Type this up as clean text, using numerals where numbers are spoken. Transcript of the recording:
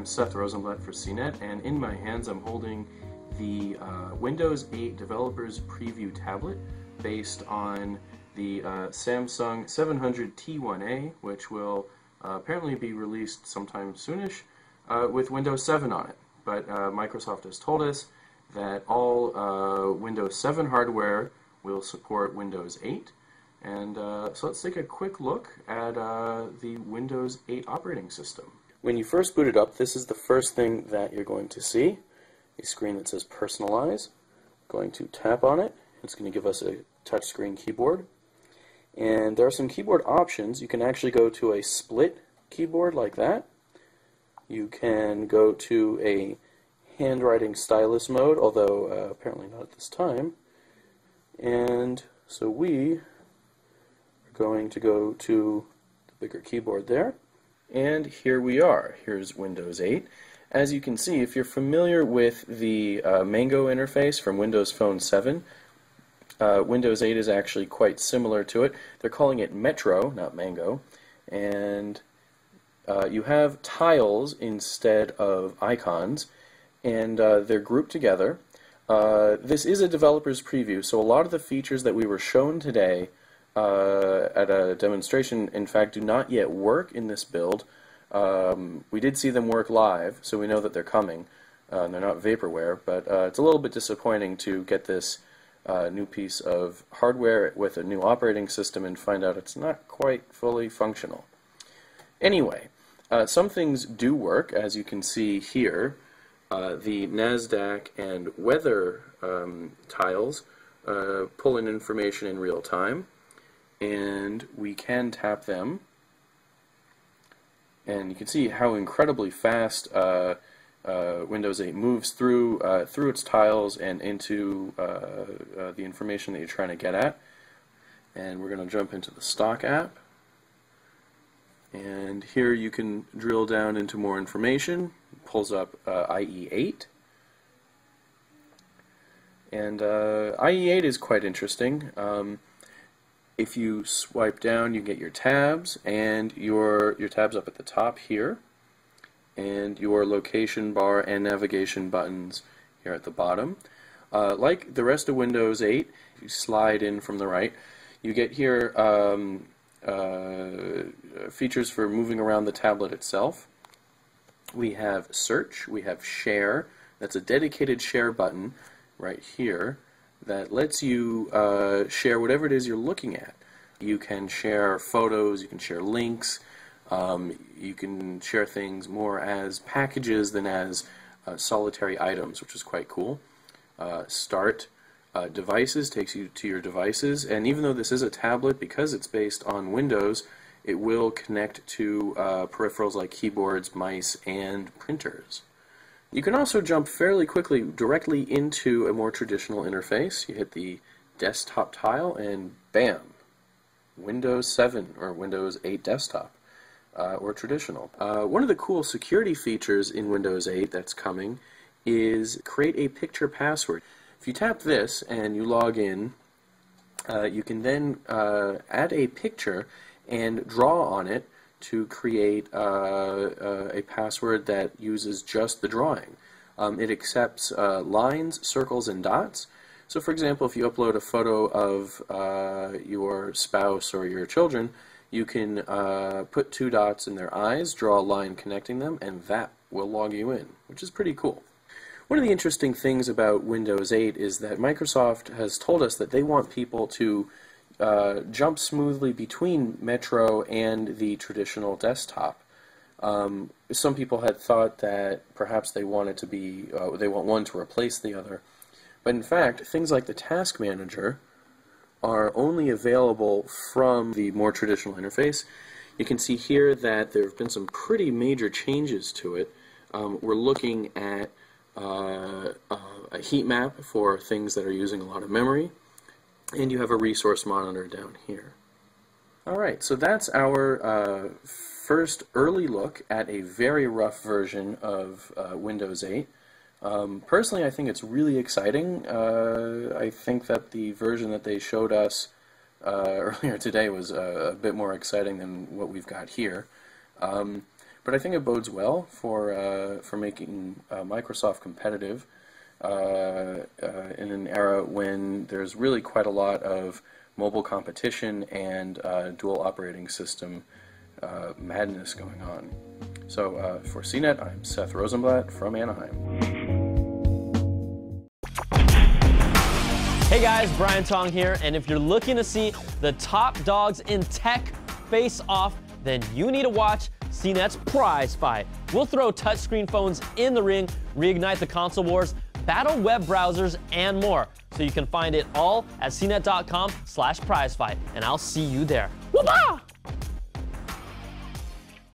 I'm Seth Rosenblatt for CNET, and in my hands I'm holding the Windows 8 Developers Preview tablet based on the Samsung 700 T1A, which will apparently be released sometime soonish with Windows 7 on it. But Microsoft has told us that all Windows 7 hardware will support Windows 8. And so let's take a quick look at the Windows 8 operating system. When you first boot it up, this is the first thing that you're going to see, a screen that says Personalize. Going to tap on it. It's going to give us a touchscreen keyboard. And there are some keyboard options. You can actually go to a split keyboard like that. You can go to a handwriting stylus mode, although apparently not at this time. And so we are going to go to the bigger keyboard there. And here we are. Here's Windows 8. As you can see, if you're familiar with the Mango interface from Windows Phone 7, Windows 8 is actually quite similar to it. They're calling it Metro, not Mango. And you have tiles instead of icons, and they're grouped together. This is a developer's preview, so a lot of the features that we were shown today at a demonstration, in fact, do not yet work in this build. We did see them work live, so we know that they're coming. They're not vaporware, but it's a little bit disappointing to get this new piece of hardware with a new operating system and find out it's not quite fully functional. Anyway, some things do work, as you can see here. The NASDAQ and weather tiles pull in information in real time, and we can tap them, and you can see how incredibly fast Windows 8 moves through its tiles and into the information that you're trying to get at. And we're going to jump into the stock app, and here you can drill down into more information. It pulls up IE8, and IE8 is quite interesting. If you swipe down, you get your tabs, and your tabs up at the top here, and your location bar and navigation buttons here at the bottom. Like the rest of Windows 8, if you slide in from the right, you get here features for moving around the tablet itself. We have search, we have share. That's a dedicated share button right here that lets you share whatever it is you're looking at. You can share photos, you can share links, you can share things more as packages than as solitary items, which is quite cool. Start devices takes you to your devices, and even though this is a tablet, because it's based on Windows, it will connect to peripherals like keyboards, mice, and printers. You can also jump fairly quickly directly into a more traditional interface. You hit the desktop tile and bam, Windows 7 or Windows 8 desktop or traditional. One of the cool security features in Windows 8 that's coming is create a picture password. If you tap this and you log in, you can then add a picture and draw on it to create a password that uses just the drawing. It accepts lines, circles, and dots. So for example, if you upload a photo of your spouse or your children, you can put 2 dots in their eyes, draw a line connecting them, and that will log you in, which is pretty cool. One of the interesting things about Windows 8 is that Microsoft has told us that they want people to jump smoothly between Metro and the traditional desktop. Some people had thought that perhaps they want it to be, they want one to replace the other. But in fact, things like the Task Manager are only available from the more traditional interface. You can see here that there have been some pretty major changes to it. We're looking at a heat map for things that are using a lot of memory, and you have a resource monitor down here. Alright, so that's our first early look at a very rough version of Windows 8. Personally, I think it's really exciting. I think that the version that they showed us earlier today was a bit more exciting than what we've got here. But I think it bodes well for making Microsoft competitive in an era when there's really quite a lot of mobile competition and dual operating system madness going on. So for CNET, I'm Seth Rosenblatt from Anaheim. Hey guys, Brian Tong here, and if you're looking to see the top dogs in tech face off, then you need to watch CNET's Prize Fight. We'll throw touchscreen phones in the ring, reignite the console wars, battle web browsers, and more. So you can find it all at cnet.com/prizefight, and I'll see you there. Whoop-ah!